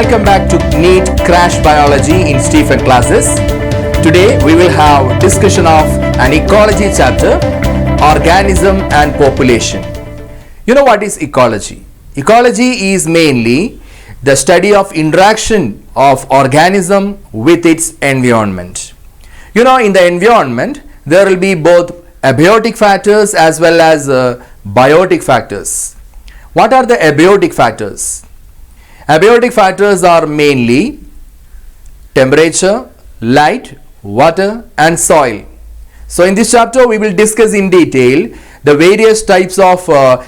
Welcome back to NEET Crash Biology in Stephen classes. Today we will have discussion of an ecology chapter, organism and population. You know what is ecology? Ecology is mainly the study of interaction of organism with its environment. You know, in the environment there will be both abiotic factors as well as biotic factors. What are the abiotic factors? Abiotic factors are mainly temperature, light, water and soil. So in this chapter we will discuss in detail the various types of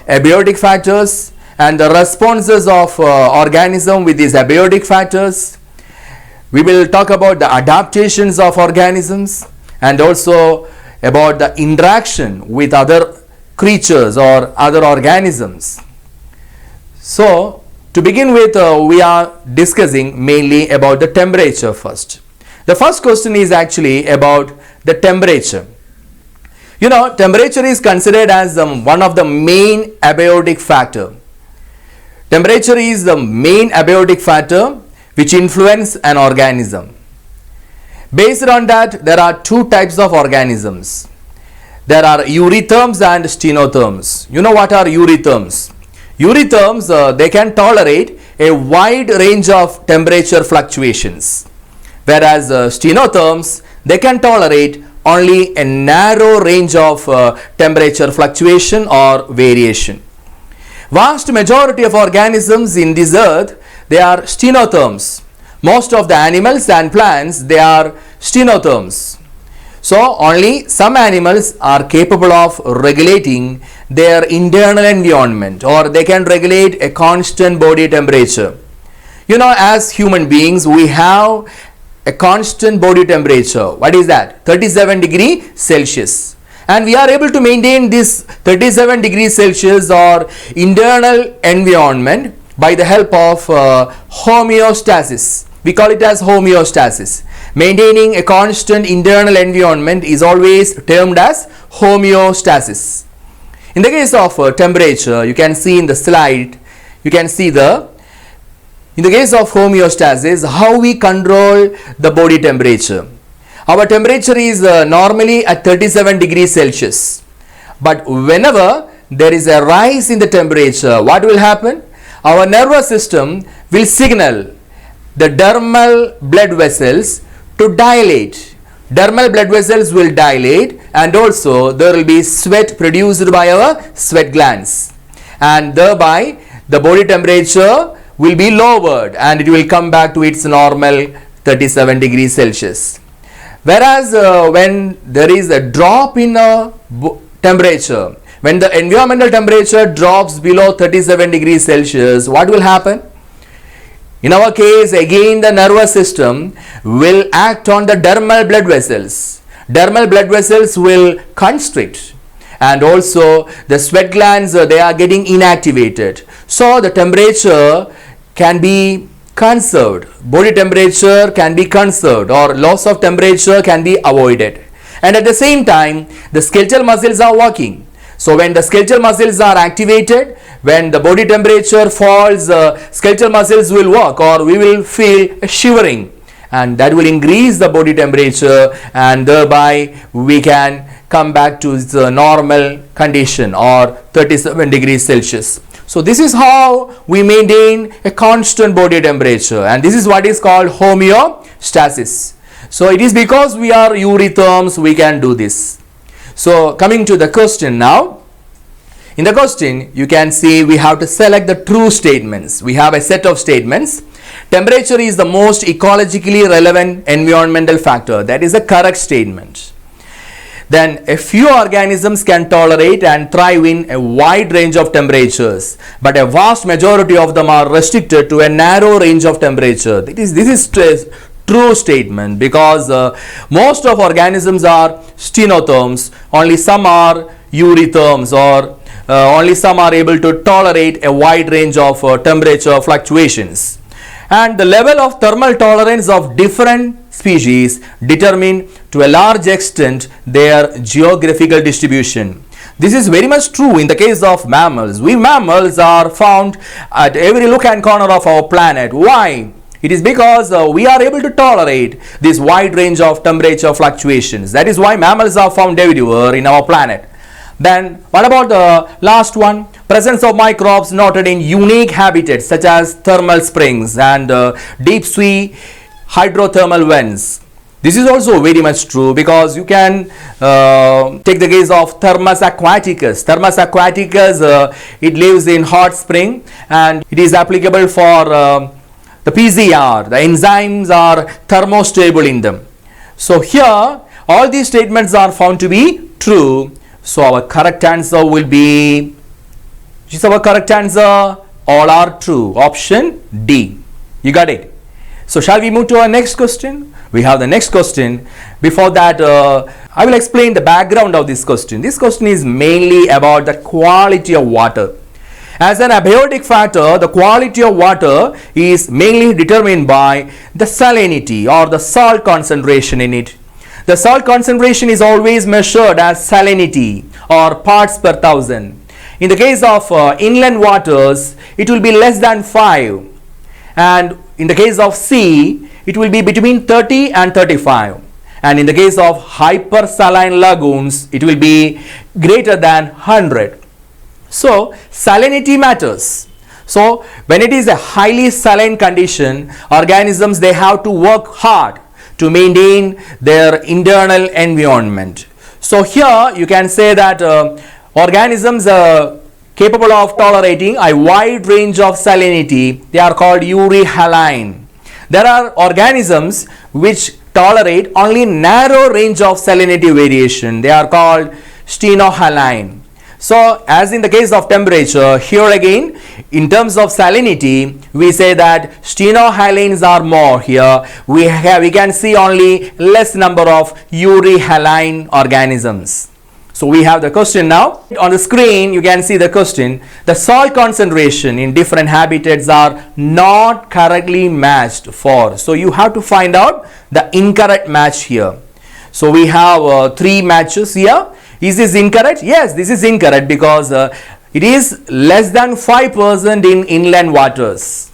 abiotic factors and the responses of organism with these abiotic factors. We will talk about the adaptations of organisms and also about the interaction with other creatures or other organisms. So to begin with, we are discussing mainly about the temperature first. The first question is actually about the temperature. You know, temperature is considered as one of the main abiotic factor. Temperature is the main abiotic factor which influence an organism. Based on that, there are two types of organisms. There are eutherms and stenotherms. You know what are eutherms? Eutherms, they can tolerate a wide range of temperature fluctuations, whereas stenotherms, they can tolerate only a narrow range of temperature fluctuation or variation. Vast majority of organisms in this earth, they are stenotherms. Most of the animals and plants, they are stenotherms. So only some animals are capable of regulating their internal environment, or they can regulate a constant body temperature. You know, as human beings we have a constant body temperature. What is that? 37 degrees Celsius. And we are able to maintain this 37 degrees Celsius or internal environment by the help of homeostasis. We call it as homeostasis. Maintaining a constant internal environment is always termed as homeostasis. In the case of temperature, you can see in the slide, you can see in the case of homeostasis, how we control the body temperature. Our temperature is normally at 37 degrees Celsius. But whenever there is a rise in the temperature, what will happen? Our nervous system will signal the dermal blood vessels to dilate. Dermal blood vessels will dilate and also there will be sweat produced by our sweat glands, and thereby the body temperature will be lowered and it will come back to its normal 37 degrees Celsius. Whereas when there is a drop in temperature, when the environmental temperature drops below 37 degrees Celsius, what will happen? In our case, again the nervous system will act on the dermal blood vessels. Dermal blood vessels will constrict and also the sweat glands, they are getting inactivated. So the temperature can be conserved. Body temperature can be conserved or loss of temperature can be avoided. And at the same time, the skeletal muscles are working. So when the skeletal muscles are activated, when the body temperature falls, skeletal muscles will work or we will feel a shivering, and that will increase the body temperature and thereby we can come back to the normal condition or 37 degrees Celsius. So this is how we maintain a constant body temperature, and this is what is called homeostasis. So it is because we are eutherms we can do this. So coming to the question now. In the question, you can see we have to select the true statements. We have a set of statements. Temperature is the most ecologically relevant environmental factor. That is a correct statement. Then a few organisms can tolerate and thrive in a wide range of temperatures, but a vast majority of them are restricted to a narrow range of temperature. This is true statement because most of organisms are stenotherms, only some are eutherms, or only some are able to tolerate a wide range of temperature fluctuations. And the level of thermal tolerance of different species determine to a large extent their geographical distribution. This is very much true in the case of mammals. We mammals are found at every nook and corner of our planet. Why? It is because we are able to tolerate this wide range of temperature fluctuations. That is why mammals are found everywhere in our planet. Then what about the last one? Presence of microbes noted in unique habitats such as thermal springs and deep sea hydrothermal vents. This is also very much true because you can take the case of Thermus aquaticus. Thermus aquaticus, it lives in hot spring and it is applicable for the PCR. The enzymes are thermostable in them. So here all these statements are found to be true. So our correct answer will be, which is our correct answer? All are true. Option D. You got it? So shall we move to our next question? We have the next question. Before that, I will explain the background of this question. This question is mainly about the quality of water. As an abiotic factor, the quality of water is mainly determined by the salinity or the salt concentration in it. The salt concentration is always measured as salinity or parts per thousand. In the case of inland waters, it will be less than 5. And in the case of sea, it will be between 30 and 35. And in the case of hypersaline lagoons, it will be greater than 100. So, salinity matters. So, when it is a highly saline condition, organisms, they have to work hard to maintain their internal environment. So, here you can say that organisms are capable of tolerating a wide range of salinity. They are called euryhaline. There are organisms which tolerate only narrow range of salinity variation. They are called stenohaline. So, as in the case of temperature, here again, in terms of salinity, we say that stenohalines are more here. We can see only less number of euryhaline organisms. So, we have the question now. On the screen, you can see the question. The salt concentration in different habitats are not correctly matched for. So, you have to find out the incorrect match here. So, we have 3 matches here. Is this incorrect? Yes, this is incorrect because it is less than 5% in inland waters.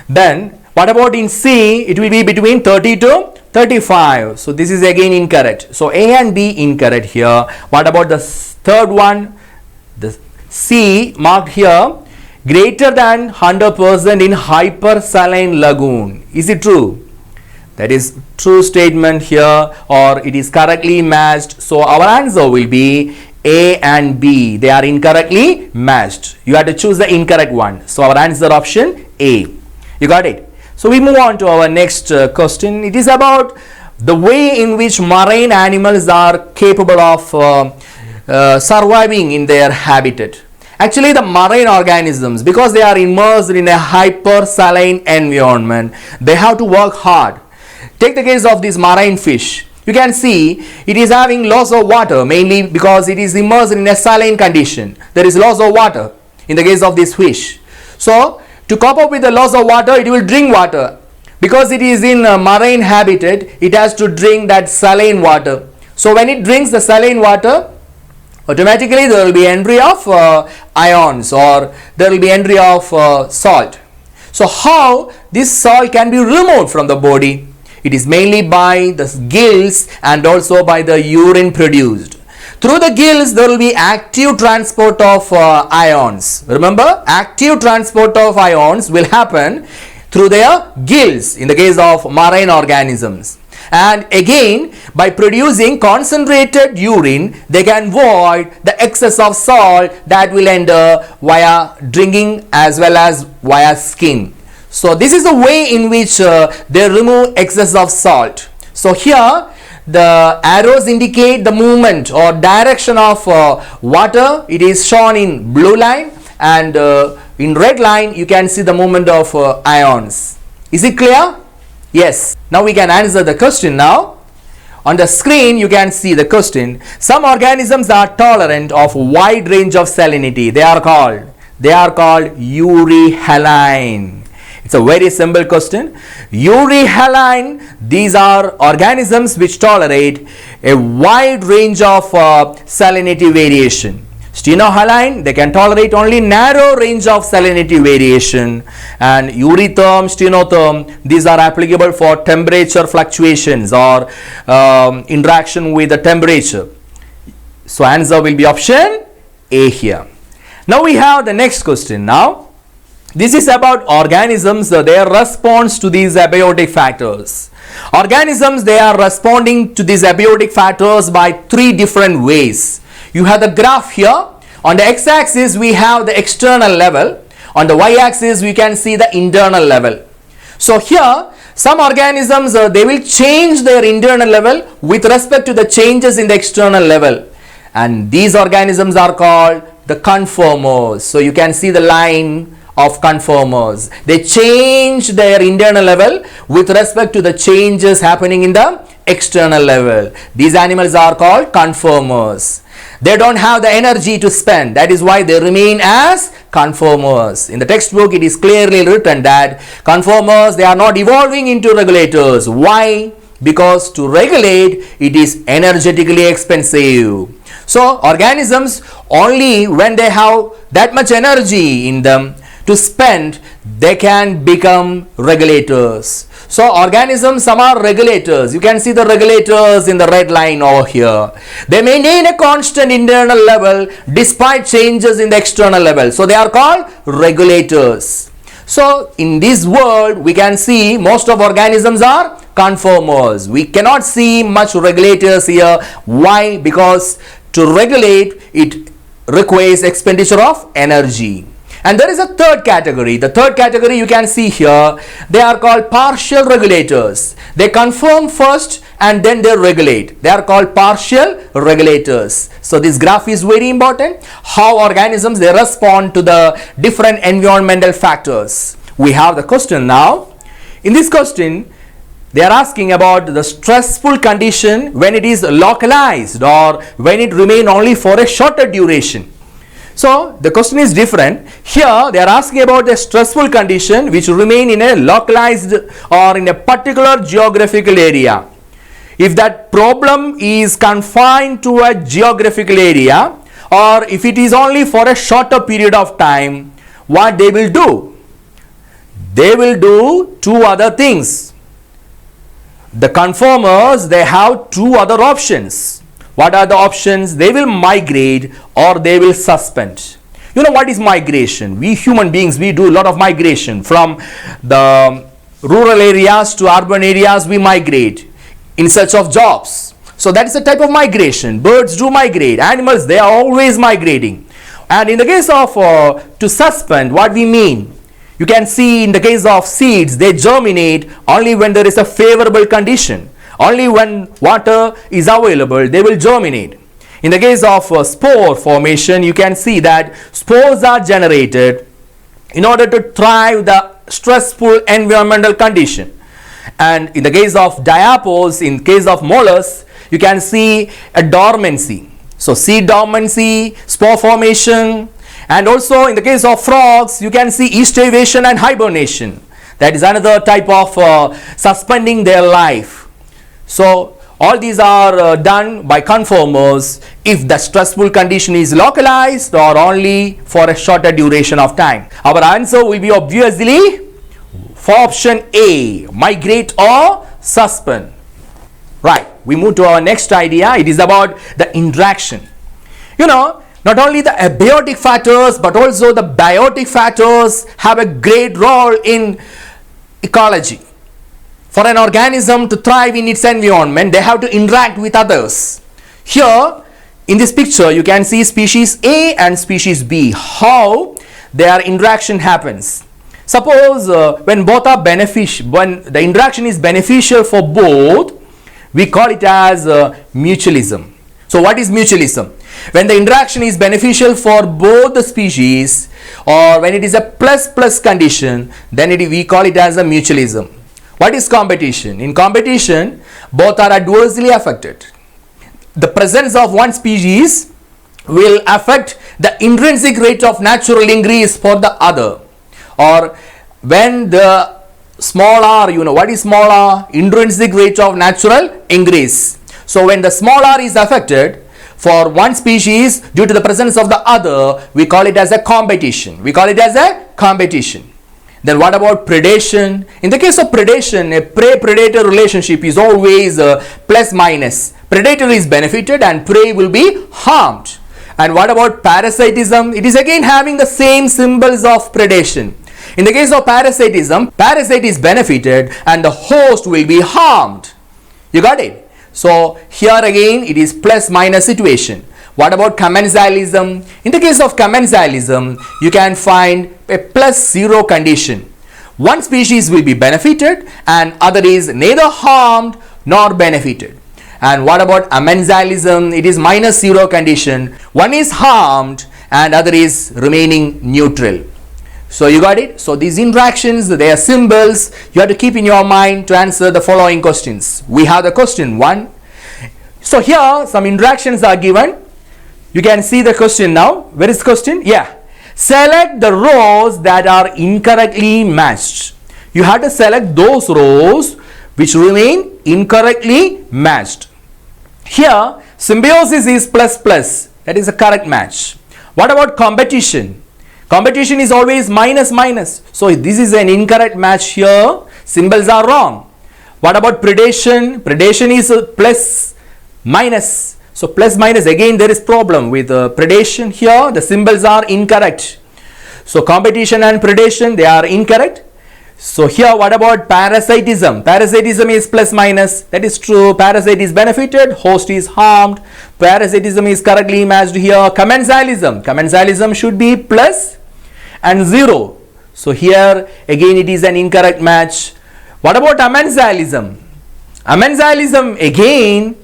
Then, what about in sea? It will be between 30 to 35. So, this is again incorrect. So, A and B incorrect here. What about the third one? The C marked here, greater than 100% in hypersaline lagoon. Is it true? That is true statement here, or it is correctly matched. So, our answer will be A and B. They are incorrectly matched. You have to choose the incorrect one. So, our answer option A. You got it? So, we move on to our next question. It is about the way in which marine animals are capable of surviving in their habitat. Actually, the marine organisms, because they are immersed in a hypersaline environment, they have to work hard. Take the case of this marine fish. You can see it is having loss of water, mainly because it is immersed in a saline condition. There is loss of water in the case of this fish. So, to cope up with the loss of water, it will drink water. Because it is in a marine habitat, it has to drink that saline water. So, when it drinks the saline water, automatically there will be entry of ions, or there will be entry of salt. So, how this salt can be removed from the body? It is mainly by the gills and also by the urine produced. Through the gills, there will be active transport of ions. Remember, active transport of ions will happen through their gills in the case of marine organisms. And again, by producing concentrated urine, they can avoid the excess of salt that will enter via drinking as well as via skin. So, this is the way in which they remove excess of salt. So, here the arrows indicate the movement or direction of water. It is shown in blue line, and in red line you can see the movement of ions. Is it clear? Yes. Now we can answer the question now. On the screen you can see the question. Some organisms are tolerant of wide range of salinity. They are called euryhaline. It's a very simple question. Euryhaline, these are organisms which tolerate a wide range of salinity variation. Stenohaline, they can tolerate only narrow range of salinity variation, and erytherm, stenotherm, these are applicable for temperature fluctuations or interaction with the temperature. So answer will be option A here. Now we have the next question. Now this is about organisms, their response to these abiotic factors. Organisms, they are responding to these abiotic factors by three different ways. You have the graph here. On the x-axis we have the external level. On the y-axis we can see the internal level. So here some organisms they will change their internal level with respect to the changes in the external level, and these organisms are called the conformers. So you can see the line of conformers. They change their internal level with respect to the changes happening in the external level. These animals are called conformers. They don't have the energy to spend. That is why they remain as conformers. In the textbook it is clearly written that conformers, they are not evolving into regulators. Why? Because to regulate it is energetically expensive. So organisms, only when they have that much energy in them to spend, they can become regulators. So organisms, some are regulators. You can see the regulators in the red line over here. They maintain a constant internal level despite changes in the external level. So they are called regulators. So in this world we can see most of organisms are conformers. We cannot see much regulators here. Why? Because to regulate it requires expenditure of energy. And there is a third category. The third category you can see here, they are called partial regulators. They conform first and then they regulate. They are called partial regulators. So this graph is very important. How organisms, they respond to the different environmental factors. We have the question now. In this question, they are asking about the stressful condition when it is localized or when it remains only for a shorter duration. So the question is different. Here they are asking about a stressful condition which remain in a localized or in a particular geographical area. If that problem is confined to a geographical area, or if it is only for a shorter period of time, what they will do? They will do two other things. The conformers, they have two other options. What are the options? They will migrate or they will suspend. You know what is migration? We human beings, we do a lot of migration. From the rural areas to urban areas, we migrate in search of jobs. So that is a type of migration. Birds do migrate. Animals, they are always migrating. And in the case of to suspend, what we mean? You can see in the case of seeds, they germinate only when there is a favorable condition. Only when water is available, they will germinate. In the case of spore formation, you can see that spores are generated in order to thrive the stressful environmental condition. And in the case of diapause, in case of mollusks, you can see a dormancy. So seed dormancy, spore formation, and also in the case of frogs, you can see aestivation and hibernation. That is another type of suspending their life. So all these are done by conformers if the stressful condition is localized or only for a shorter duration of time. Our answer will be obviously for option A, migrate or suspend. Right, we move to our next idea. It is about the interaction. You know, not only the abiotic factors but also the biotic factors have a great role in ecology. For an organism to thrive in its environment, they have to interact with others. Here in this picture you can see species A and species B, how their interaction happens. Suppose when both are beneficial, when the interaction is beneficial for both, we call it as mutualism. So what is mutualism? When the interaction is beneficial for both the species, or when it is a plus condition, then we call it as a mutualism. What is competition? In competition, both are adversely affected. The presence of one species will affect the intrinsic rate of natural increase for the other. Or when the small r, you know what is small r? Intrinsic rate of natural increase. So when the small r is affected, For one species, due to the presence of the other, we call it as a competition. We call it as a competition. Then what about predation? In the case of predation, a prey-predator relationship is always plus minus. Predator is benefited and prey will be harmed. And what about parasitism? It is again having the same symbols of predation. In the case of parasitism, parasite is benefited and the host will be harmed. You got it? So here again it is plus minus situation. What about commensalism? In the case of commensalism, you can find a plus zero condition. One species will be benefited and other is neither harmed nor benefited. And what about amensalism? It is minus zero condition. One is harmed and other is remaining neutral. So you got it? So these interactions, they are symbols you have to keep in your mind to answer the following questions. We have the question 1. So here some interactions are given. You can see the question now. Where is the question? Yeah. Select the rows that are incorrectly matched. You have to select those rows which remain incorrectly matched. Here symbiosis is plus plus. That is a correct match. What about competition? Competition is always minus minus. So this is an incorrect match here. Symbols are wrong. What about predation? Predation is plus minus. So plus minus, again there is problem with predation here. The symbols are incorrect. So competition and predation, they are incorrect. So here what about parasitism? Parasitism is plus minus. That is true. Parasite is benefited, host is harmed. Parasitism is correctly matched here. Commensalism. Commensalism should be plus and 0. So here again it is an incorrect match. What about amensalism? Amensalism again,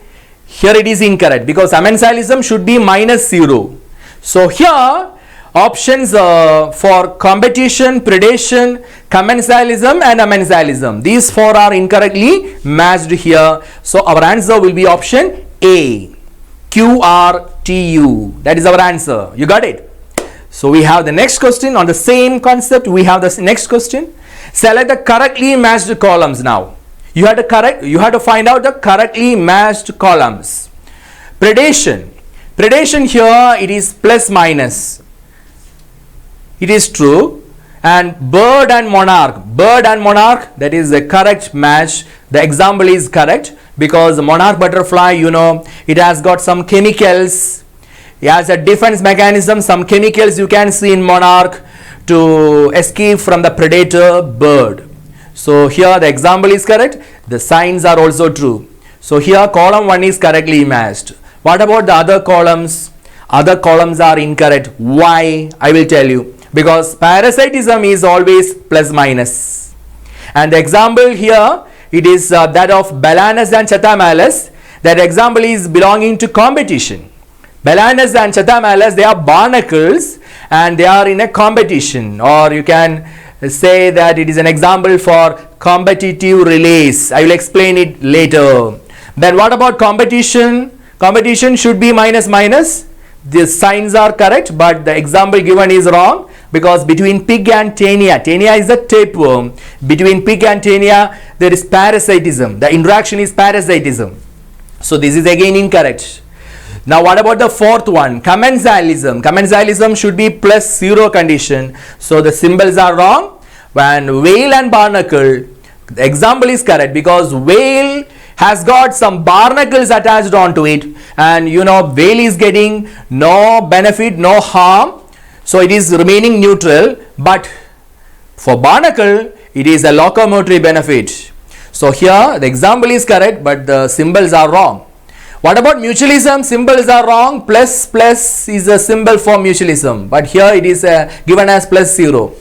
here it is incorrect because amensalism should be minus 0. So here options for competition, predation, commensalism and amensalism. These 4 are incorrectly matched here. So our answer will be option A. QRTU. That is our answer. You got it? So we have the next question on the same concept. We have the next question. Select the correctly matched columns now. You have to find out the correctly matched columns. Predation. Predation here it is plus minus. It is true. And bird and monarch. Bird and monarch, that is a correct match. The example is correct because the monarch butterfly, you know, it has got some chemicals. It has a defense mechanism. Some chemicals you can see in monarch to escape from the predator bird. So here the example is correct. The signs are also true. So here column 1 is correctly matched. What about the other columns? Other columns are incorrect. Why? I will tell you. Because parasitism is always plus minus. And the example here, it is that of Balanus and Chathamalis. That example is belonging to competition. Balanus and Chathamalis, they are barnacles and they are in a competition, or you can say that it is an example for competitive relays. I will explain it later. Then what about competition? Competition should be minus minus. The signs are correct, but the example given is wrong because between pig and taenia, taenia is a tapeworm. Between pig and taenia, there is parasitism. The interaction is parasitism. So this is again incorrect. Now what about the fourth one? Commensalism. Commensalism should be plus 0 condition. So the symbols are wrong. When whale and barnacle, the example is correct because whale has got some barnacles attached onto it, and you know whale is getting no benefit, no harm. So it is remaining neutral, but for barnacle it is a locomotory benefit. So here the example is correct, but the symbols are wrong. What about mutualism? Symbols are wrong. Plus plus is a symbol for mutualism, but here it is given as plus 0.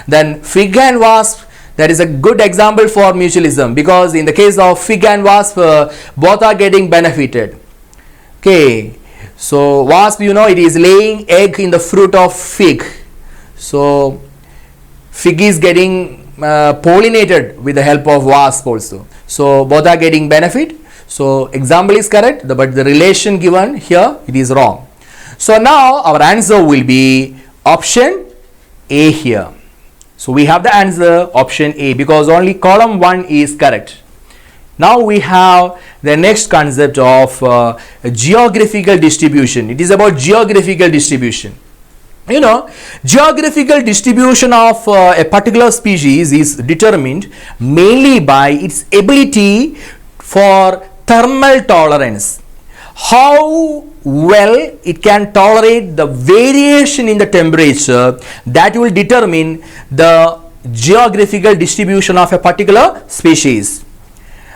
Then fig and wasp, that is a good example for mutualism because in the case of fig and wasp, both are getting benefited. Okay, so wasp, you know, it is laying egg in the fruit of fig. So fig is getting pollinated with the help of wasp also. So both are getting benefit. So example is correct, but the relation given here, it is wrong. So now our answer will be option A here. So we have the answer option A because only column 1 is correct. Now we have the next concept of geographical distribution. It is about geographical distribution. You know, geographical distribution of a particular species is determined mainly by its ability for thermal tolerance. How well it can tolerate the variation in the temperature, that will determine the geographical distribution of a particular species.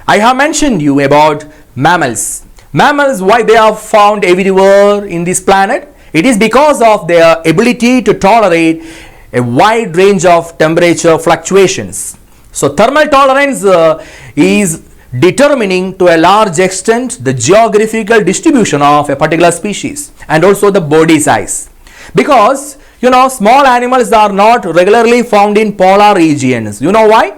I have mentioned you about mammals. Mammals, why they are found everywhere in this planet? It is because of their ability to tolerate a wide range of temperature fluctuations. So thermal tolerance is determining to a large extent the geographical distribution of a particular species and also the body size. Because you know, small animals are not regularly found in polar regions. You know why?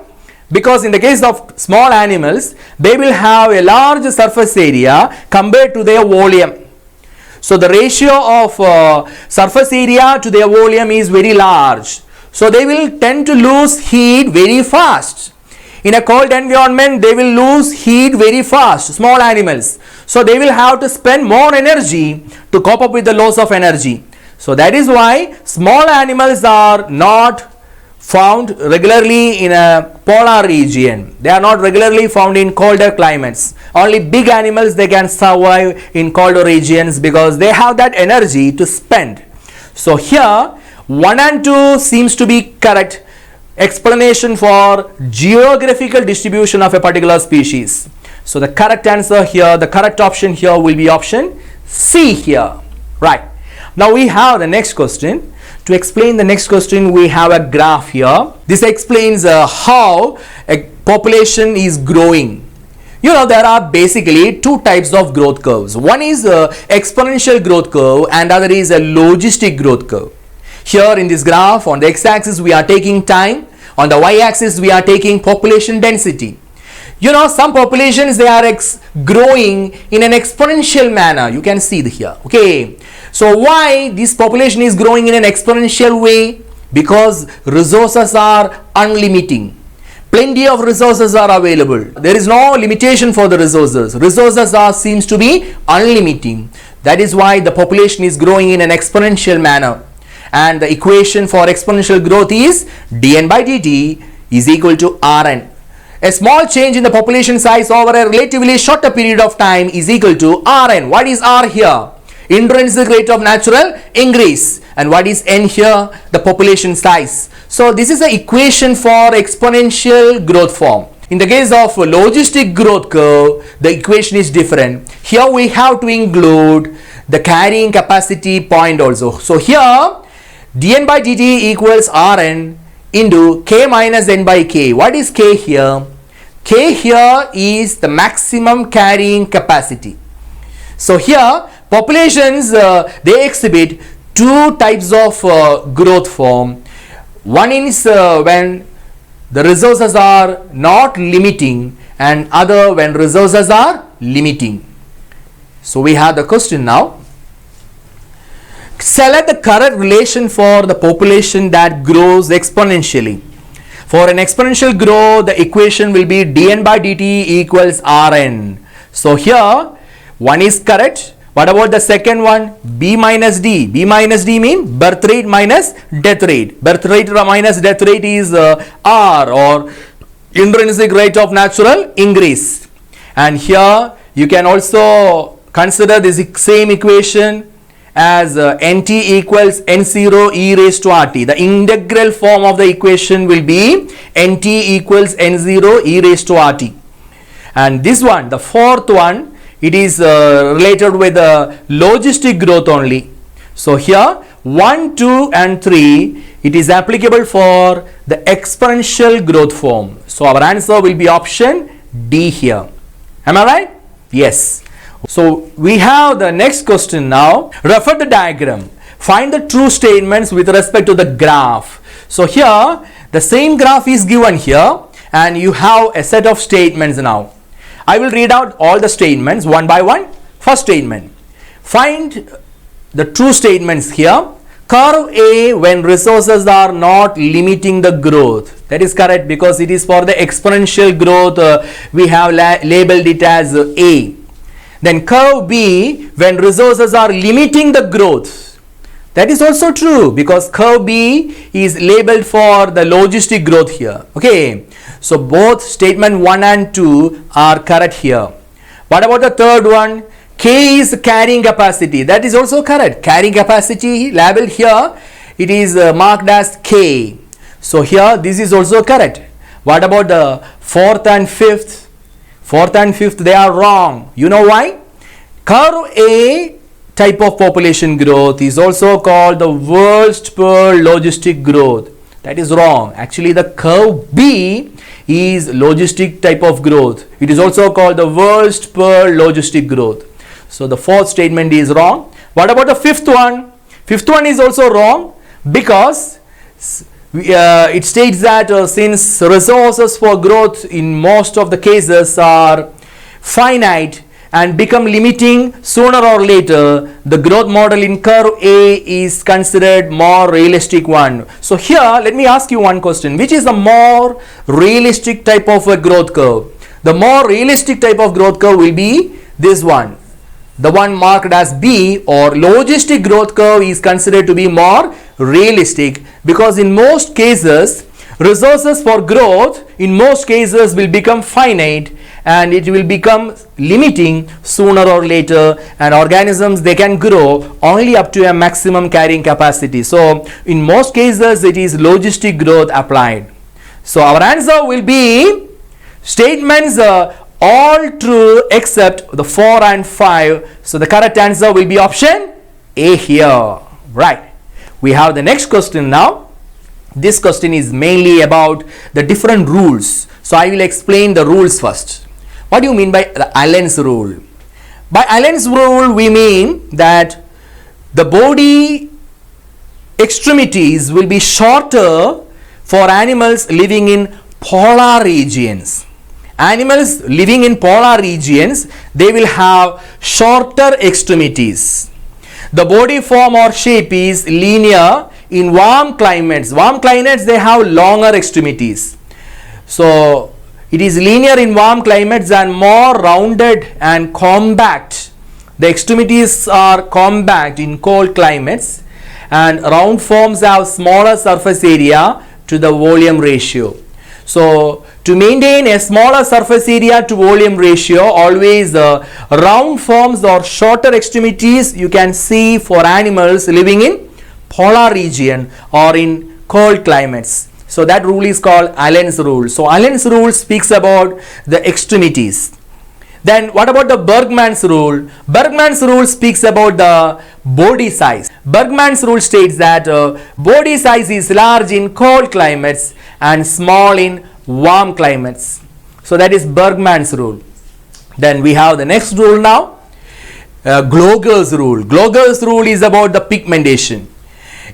Because in the case of small animals, they will have a large surface area compared to their volume. So the ratio of surface area to their volume is very large. So they will tend to lose heat very fast. In a cold environment, they will lose heat very fast, small animals. So they will have to spend more energy to cope up with the loss of energy. So that is why small animals are not found regularly in a polar region. They are not regularly found in colder climates. Only big animals, they can survive in colder regions because they have that energy to spend. So here 1 and 2 seems to be correct explanation for geographical distribution of a particular species. So the correct answer here, the correct option here will be option C here. Right. Now we have the next question. To explain the next question, we have a graph here. This explains how a population is growing. You know, there are basically two types of growth curves. One is exponential growth curve and other is a logistic growth curve. Here in this graph, on the x-axis we are taking time, on the y-axis we are taking population density. You know, some populations, they are growing in an exponential manner. You can see here. Okay. So why this population is growing in an exponential way? Because resources are unlimited. Plenty of resources are available. There is no limitation for the resources. Resources seems to be unlimited. That is why the population is growing in an exponential manner. And the equation for exponential growth is dn by dt is equal to Rn. A small change in the population size over a relatively shorter period of time is equal to Rn. What is R here? Intrinsic rate of natural increase. And what is N here? The population size. So this is the equation for exponential growth form. In the case of logistic growth curve, the equation is different. Here we have to include the carrying capacity point also. So here dn by dt equals Rn into k minus n by k. What is k here? K here is the maximum carrying capacity. So here populations, they exhibit two types of growth form. One is when the resources are not limiting, and other when resources are limiting. So we have the question now. Select the correct relation for the population that grows exponentially. For an exponential growth, the equation will be dn by dt equals Rn. So here one is correct. What about the second one? B minus D. B minus D means birth rate minus death rate. Birth rate minus death rate is R, or intrinsic rate of natural increase. And here you can also consider this same equation as nt equals n0 e raised to rt. The integral form of the equation will be nt equals n0 e raised to rt. And this one, the fourth one, it is related with the logistic growth only. So here 1, 2 and 3, it is applicable for the exponential growth form. So our answer will be option D here. Am I right? Yes. So we have the next question now. Refer the diagram. Find the true statements with respect to the graph. So here the same graph is given here and you have a set of statements now. I will read out all the statements one by one. First statement. Find the true statements here. Curve A when resources are not limiting the growth. That is correct, because it is for the exponential growth. We have labeled it as A. Then curve B, when resources are limiting the growth. That is also true, because curve B is labeled for the logistic growth here. Okay. So both statement 1 and 2 are correct here. What about the third one? K is carrying capacity. That is also correct. Carrying capacity labeled here, it is marked as K. So here this is also correct. What about the fourth and fifth? Fourth and fifth, they are wrong. You know why? Curve A type of population growth is also called the worst per logistic growth. That is wrong. Actually, the curve B is logistic type of growth. It is also called the worst per logistic growth. So the fourth statement is wrong. What about the fifth one? Fifth one is also wrong, because it states that since resources for growth in most of the cases are finite and become limiting sooner or later, the growth model in curve A is considered more realistic one. So here let me ask you one question. Which is the more realistic type of a growth curve? The more realistic type of growth curve will be this one. The one marked as B, or logistic growth curve, is considered to be more realistic, because in most cases resources for growth in most cases will become finite and it will become limiting sooner or later, and organisms, they can grow only up to a maximum carrying capacity. So in most cases it is logistic growth applied. So our answer will be statements all true except the 4 and 5. So the correct answer will be option A here. Right. We have the next question now. This question is mainly about the different rules. So I will explain the rules first. What do you mean by the Allen's rule? By Allen's rule, we mean that the body extremities will be shorter for animals living in polar regions. Animals living in polar regions, they will have shorter extremities. The body form or shape is linear in warm climates. Warm climates, they have longer extremities. So it is linear in warm climates and more rounded and compact. The extremities are compact in cold climates, and round forms have smaller surface area to the volume ratio. So to maintain a smaller surface area to volume ratio, always round forms or shorter extremities you can see for animals living in polar region or in cold climates. So that rule is called Allen's rule. So Allen's rule speaks about the extremities. Then what about the Bergmann's rule? Bergmann's rule speaks about the body size. Bergmann's rule states that body size is large in cold climates and small in warm climates. So that is Bergmann's rule. Then we have the next rule now, Gloger's rule. Gloger's rule is about the pigmentation.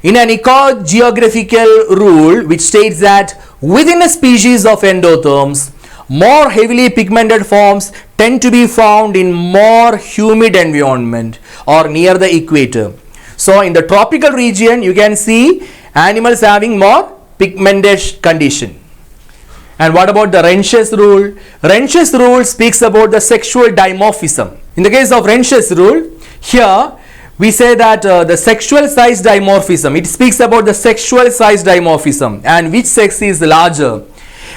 In an ecogeographical rule which states that within a species of endotherms, more heavily pigmented forms tend to be found in more humid environment or near the equator. So in the tropical region you can see animals having more pigmented condition. And what about the Rentsch's rule? Rentsch's rule speaks about the sexual dimorphism. In the case of Rentsch's rule, here we say that the sexual size dimorphism, it speaks about the sexual size dimorphism and which sex is larger.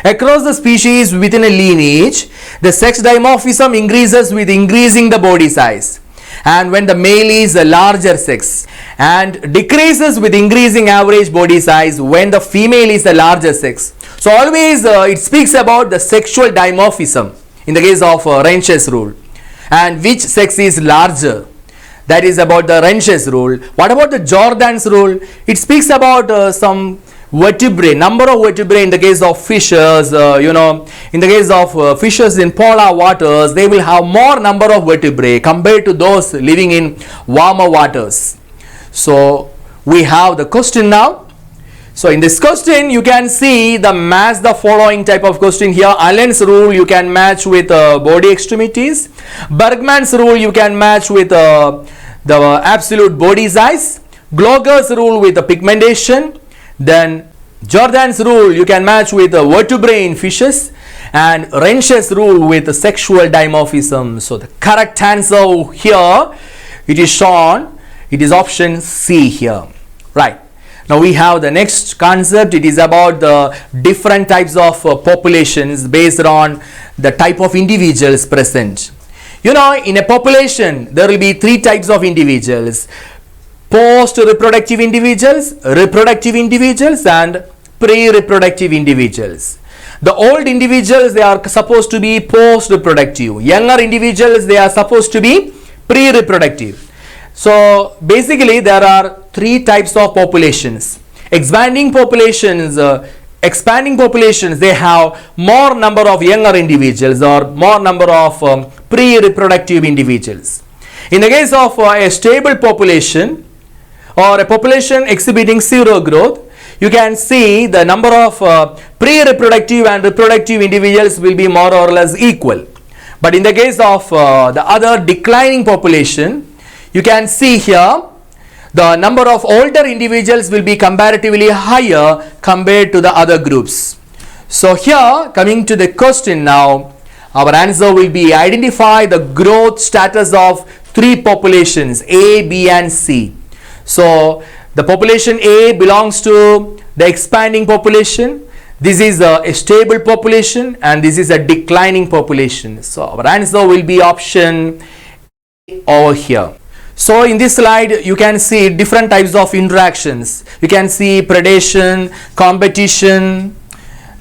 Across the species within a lineage, the sex dimorphism increases with increasing the body size, and when the male is a larger sex, and decreases with increasing average body size when the female is a larger sex. So always it speaks about the sexual dimorphism in the case of Rentsch's rule, and which sex is larger. That is about the Rentsch's rule. What about the Jordan's rule? It speaks about some vertebrae, number of vertebrae in the case of fishes. In the case of fishes in polar waters, they will have more number of vertebrae compared to those living in warmer waters. So we have the question now. So in this question you can see match the following type of question here. Allen's rule you can match with body extremities. Bergmann's rule you can match with the absolute body size. Gloger's rule with the pigmentation. Then Jordan's rule you can match with vertebrate in fishes, and Renshaws rule with sexual dimorphism. So the correct answer here, it is shown, it is option C here. Right. Now we have the next concept. It is about the different types of populations based on the type of individuals present. You know, in a population there will be three types of individuals: post-reproductive individuals, reproductive individuals, and pre-reproductive individuals. The old individuals, they are supposed to be post-reproductive. Younger individuals, they are supposed to be pre-reproductive. So basically there are three types of populations. Expanding populations, they have more number of younger individuals or more number of pre-reproductive individuals. In the case of a stable population or a population exhibiting zero growth, you can see the number of pre-reproductive and reproductive individuals will be more or less equal. But in the case of the other declining population, you can see here the number of older individuals will be comparatively higher compared to the other groups. So here, coming to the question now, our answer will be identify the growth status of three populations A, B and C. So the population A belongs to the expanding population. This is a stable population and this is a declining population. So our answer will be option A over here. So in this slide you can see different types of interactions. You can see predation, competition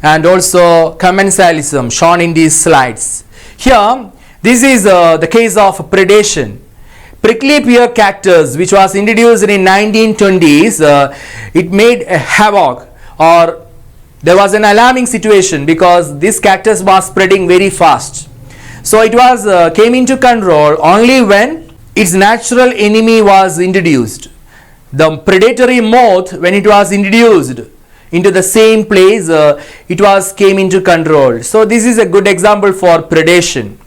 and also commensalism shown in these slides. Here this is the case of predation. Prickly pear cactus, which was introduced in 1920s, it made a havoc, or there was an alarming situation because this cactus was spreading very fast. So it was came into control only when its natural enemy was introduced. The predatory moth, when it was introduced into the same place, it came into control. So this is a good example for predation.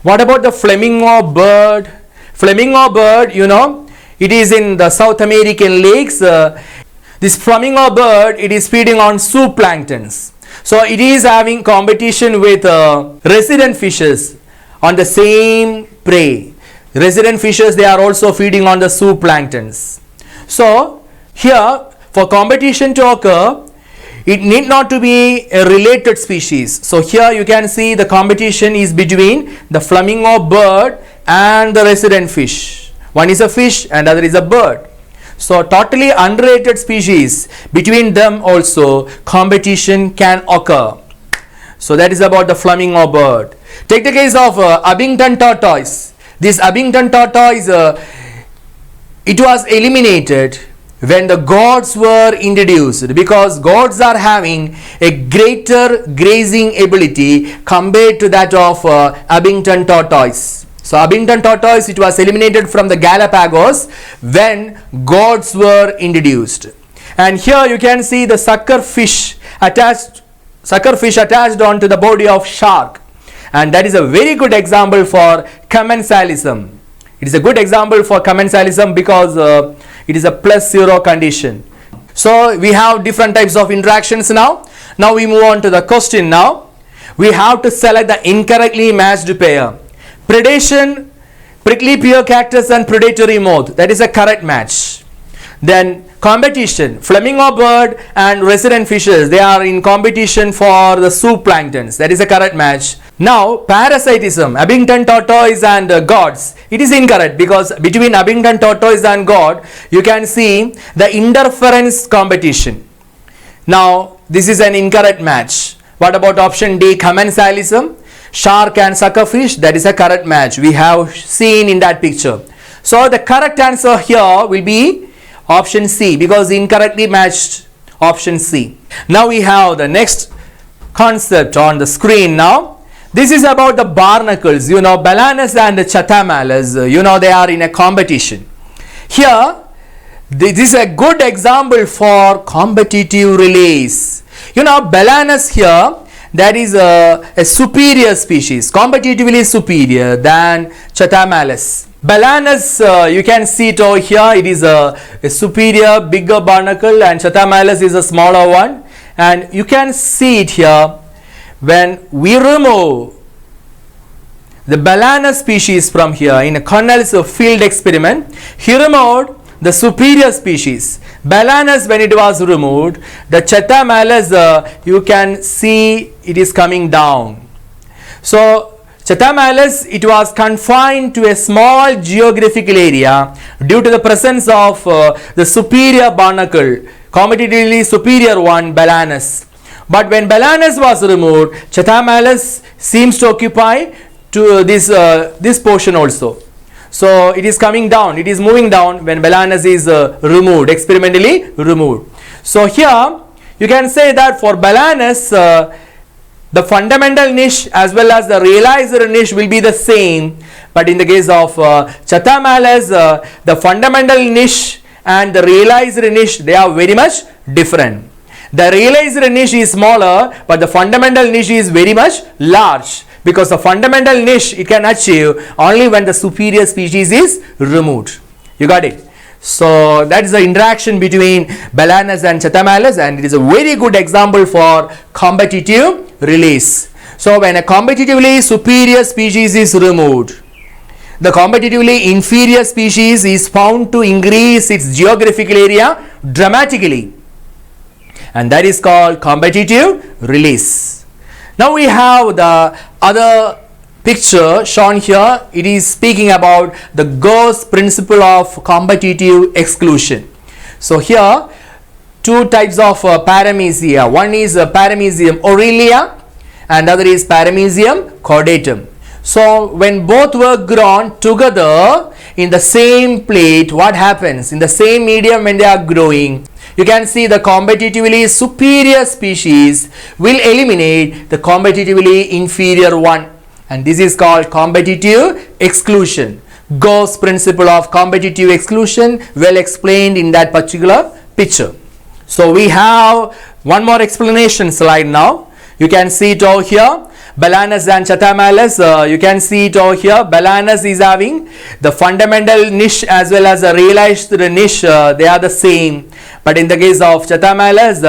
What about the flamingo bird? Flamingo bird, you know, it is in the South American lakes. This flamingo bird, it is feeding on zooplanktons. So it is having competition with resident fishes on the same prey. Resident fishes, they are also feeding on the zooplanktons. So here, for competition to occur, it need not to be a related species. So here you can see the competition is between the flamingo bird and the resident fish. One is a fish and other is a bird. So totally unrelated species, between them also competition can occur. So that is about the flamingo bird. Take the case of Abington tortoise. This Abington tortoise, it was eliminated when the goats were introduced, because goats are having a greater grazing ability compared to that of Abington tortoise. So Abington tortoise, it was eliminated from the Galapagos when goats were introduced. And here you can see the sucker fish attached onto the body of shark. And that is a very good example for commensalism. It is a good example for commensalism because it is a +0 condition. So we have different types of interactions now. Now we move on to the question now. We have to select the incorrectly matched pair. Predation, prickly pear cactus and predatory moth. That is a correct match. Then competition, flamingo bird and resident fishes, they are in competition for the zooplanktons. That is a correct match. Now parasitism, Abington tortoise and gods, it is incorrect because between Abington tortoise and god you can see the interference competition. Now this is an incorrect match. What about option D, commensalism? Shark and suckerfish, that is a correct match. We have seen in that picture. So the correct answer here will be option C, because incorrectly matched option C. Now we have the next concept on the screen now. This is about the barnacles, you know, Balanus and Chathamalis, you know, they are in a competition. Here, this is a good example for competitive relays. You know, Balanus here, that is a superior species, competitively superior than Chathamalis. Balanus, you can see it over here, it is a superior, bigger barnacle, and Chathamalis is a smaller one. and you can see it here. When we remove the Balanus species from here in a Cornell's field experiment, he removed the superior species. Balanus, when it was removed, the Chathamalis, you can see it is coming down. So Chathamalis, it was confined to a small geographical area due to the presence of the superior barnacle, competitively superior one, Balanus. But when Balanus was removed, Chathamalis seems to occupy to this portion also. So it is coming down, it is moving down when Balanus is removed, experimentally removed. So here you can say that for Balanus, the fundamental niche as well as the realizer niche will be the same, but in the case of Chathamalis, the fundamental niche and the realizer niche, they are very much different. The realizer niche is smaller, but the fundamental niche is very much large, because the fundamental niche it can achieve only when the superior species is removed. You got it? So that is the interaction between Balanus and Chathamalis, and it is a very good example for competitive release. So when a competitively superior species is removed, the competitively inferior species is found to increase its geographical area dramatically, and that is called competitive release. Now we have the other picture shown here. It is speaking about the Gauss principle of competitive exclusion. So here two types of Paramecium. One is Paramecium aurelia and other is Paramecium caudatum. So when both were grown together in the same plate, what happens? In the same medium when they are growing, you can see the competitively superior species will eliminate the competitively inferior one, and this is called competitive exclusion. Gauss principle of competitive exclusion well explained in that particular picture. So we have one more explanation slide now. You can see it over here. Balanus and Chathamalis, you can see it over here. Balanus is having the fundamental niche as well as the realized niche, they are the same. But in the case of Chathamalis,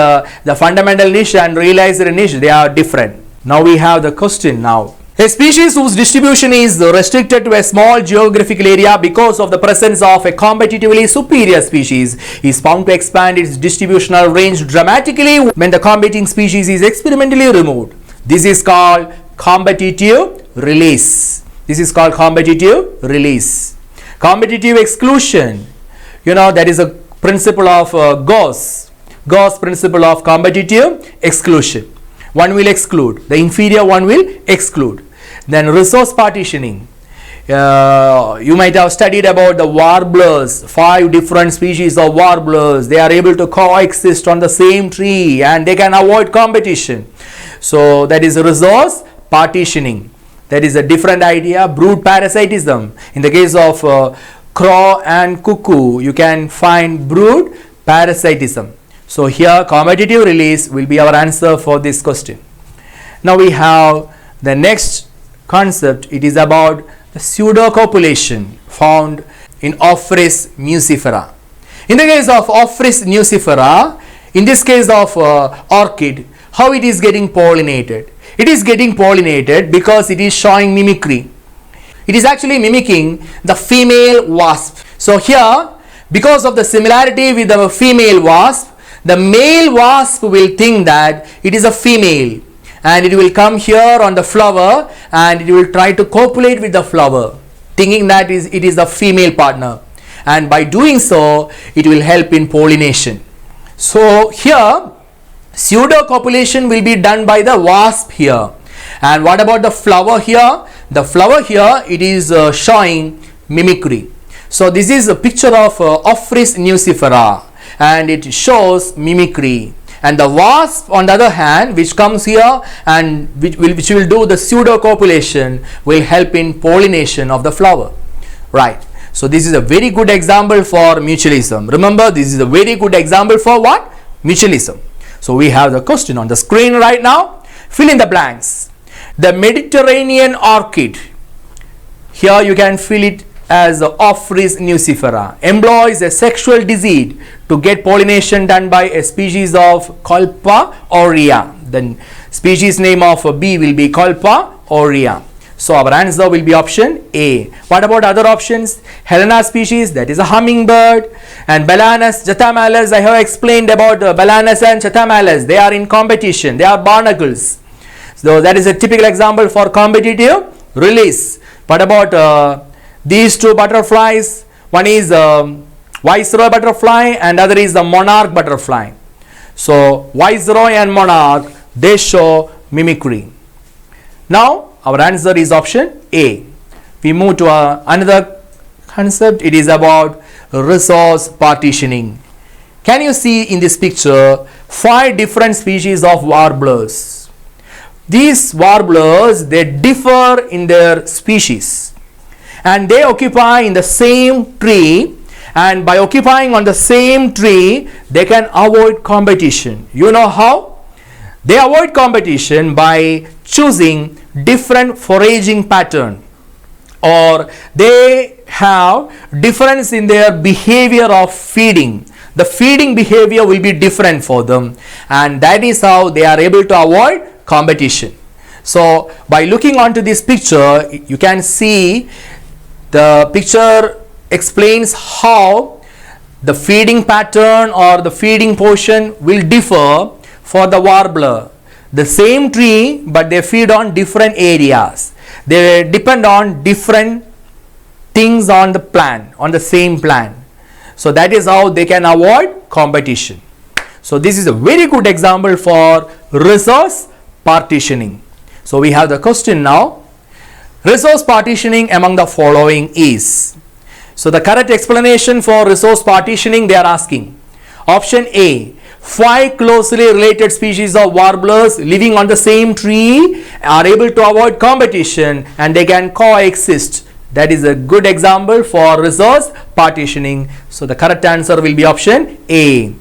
the fundamental niche and realized niche, they are different. Now we have the question now. A species whose distribution is restricted to a small geographical area because of the presence of a competitively superior species is found to expand its distributional range dramatically when the competing species is experimentally removed. This is called competitive release. This is called competitive release. Competitive exclusion, that is a principle of Gauss principle of competitive exclusion. One will exclude, the inferior one will exclude. Then resource partitioning. You might have studied about the warblers, 5 different species of warblers. They are able to coexist on the same tree and they can avoid competition. So that is resource partitioning. That is a different idea. Brood parasitism. In the case of crow and cuckoo, you can find brood parasitism. So here competitive release will be our answer for this question. Now we have the next concept. It is about the pseudocopulation found in Ophrys nucifera. In the case of Ophrys nucifera, in this case of orchid, how it is getting pollinated? It is getting pollinated because it is showing mimicry. It is actually mimicking the female wasp. So here, because of the similarity with the female wasp, the male wasp will think that it is a female and it will come here on the flower and it will try to copulate with the flower, thinking that it is the female partner, and by doing so it will help in pollination. So here pseudocopulation will be done by the wasp here. And what about the flower here? The flower here, it is showing mimicry. So this is a picture of Ophrys nucifera and it shows mimicry. And the wasp on the other hand, which comes here and which will do the pseudocopulation, will help in pollination of the flower. Right. So this is a very good example for mutualism. Remember, this is a very good example for what? Mutualism. So we have the question on the screen right now. Fill in the blanks. The Mediterranean orchid. Here you can fill as Ophrys nucifera employs a sexual deceit to get pollination done by a species of Colpa aurea. The species name of bee will be Colpa aurea. So our answer will be option A. What about other options? Helena species, that is a hummingbird, and Balanus chathamalis, I have explained about Balanus and chathamalis. They are in competition. They are barnacles. So that is a typical example for competitive release. What about these two butterflies? One is viceroy butterfly and other is the monarch butterfly. So viceroy and monarch, they show mimicry. Now our answer is option A. We move to another concept. It is about resource partitioning. Can you see in this picture 5 different species of warblers? These warblers, they differ in their species and they occupy in the same tree, and by occupying on the same tree they can avoid competition. You know how? They avoid competition by choosing different foraging pattern, or they have difference in their behavior of feeding. The feeding behavior will be different for them, and that is how they are able to avoid competition. So by looking onto this picture, you can see the picture explains how the feeding pattern or the feeding portion will differ for the warbler. The same tree, but they feed on different areas. They depend on different things on the plant, on the same plant. So that is how they can avoid competition. So this is a very good example for resource partitioning. So we have the question now. Resource partitioning among the following is. So the correct explanation for resource partitioning, they are asking. Option A, 5 closely related species of warblers living on the same tree are able to avoid competition and they can coexist. That is a good example for resource partitioning. So the correct answer will be option A.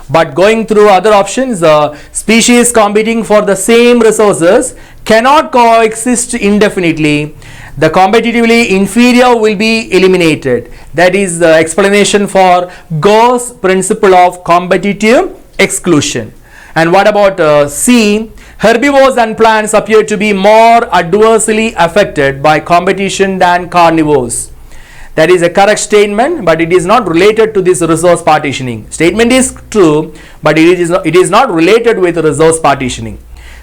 But going through other options, species competing for the same resources cannot coexist indefinitely. The competitively inferior will be eliminated. That is the explanation for Gauss principle of competitive exclusion. And what about C? Herbivores and plants appear to be more adversely affected by competition than carnivores. That is a correct statement, but it is not related to this resource partitioning. Statement is true, but it is not related with resource partitioning.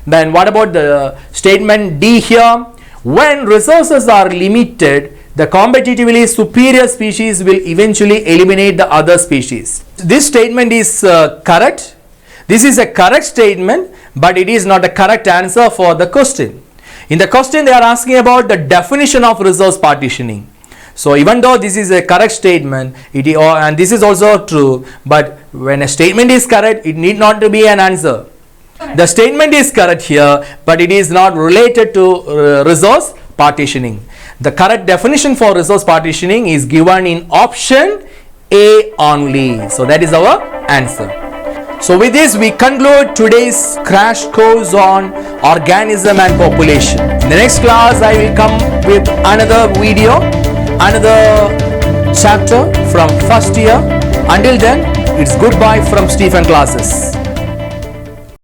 Then what about the statement D here? When resources are limited, the competitively superior species will eventually eliminate the other species. This statement is correct. This is a correct statement, but it is not a correct answer for the question. In the question, they are asking about the definition of resource partitioning. So even though this is a correct statement, and this is also true, but when a statement is correct, it need not to be an answer. The statement is correct here, but it is not related to resource partitioning. The correct definition for resource partitioning is given in option A only. So that is our answer. So with this, we conclude today's crash course on organism and population. In the next class, I will come with another video, another chapter from first year. Until then, it's goodbye from Stephen Classes.